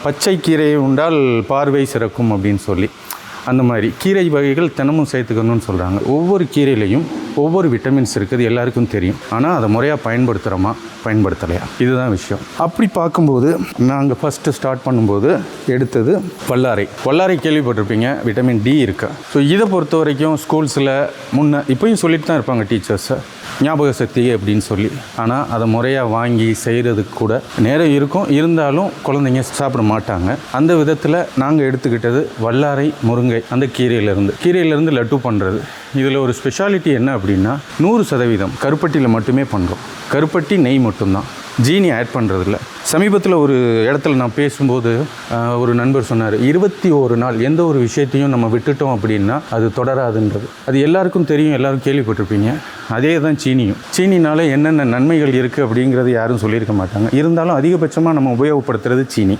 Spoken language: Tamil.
பச்சை கீரையை உண்டால் பார்வை சிறக்கும் அப்படின்னு சொல்லி, அந்த மாதிரி கீரை வகைகள் தினமும் சேர்த்துக்கணும்னு சொல்கிறாங்க. ஒவ்வொரு கீரையிலையும் ஒவ்வொரு விட்டமின்ஸ் இருக்குது, எல்லாருக்கும் தெரியும். ஆனால் அதை முறையாக பயன்படுத்துகிறோமா பயன்படுத்தலையா, இதுதான் விஷயம். அப்படி பார்க்கும்போது நாங்கள் ஃபஸ்ட்டு ஸ்டார்ட் பண்ணும்போது எடுத்தது வல்லாரை கேள்விப்பட்டிருப்பீங்க, விட்டமின் டி இருக்கு. ஸோ இதை பொறுத்த வரைக்கும் ஸ்கூல்ஸில் இப்போயும் சொல்லிட்டு தான் இருப்பாங்க டீச்சர்ஸை, ஞாபக சக்தி அப்படின்னு சொல்லி. ஆனால் அதை முறையாக வாங்கி செய்கிறதுக்கு கூட நேரம் இருக்கும், இருந்தாலும் குழந்தைங்க சாப்பிட மாட்டாங்க. அந்த விதத்தில் நாங்கள் எடுத்துக்கிட்டது வல்லாரை, முருங்கை, அந்த கீரையிலேருந்து லட்டு பண்ணுறது. இதில் ஒரு ஸ்பெஷாலிட்டி என்ன அப்படின்னா 100% கருப்பட்டியில் மட்டுமே பண்ணுறோம். கருப்பட்டி, நெய் மட்டும்தான், ஜீனி ஆட் பண்ணுறதில்ல. சமீபத்தில் ஒரு இடத்துல நான் பேசும்போது ஒரு நண்பர் சொன்னார், 21 நாள் எந்த ஒரு விஷயத்தையும் நம்ம விட்டுட்டோம் அப்படின்னா அது தொடராதுன்றது. அது எல்லாருக்கும் தெரியும், எல்லாரும் கேள்விப்பட்டிருப்பீங்க. அதே தான் சீனினால என்னென்ன நன்மைகள் இருக்குது அப்படிங்கிறது யாரும் சொல்லியிருக்க மாட்டாங்க. இருந்தாலும் அதிகபட்சமாக நம்ம உபயோகப்படுத்துறது சீனி.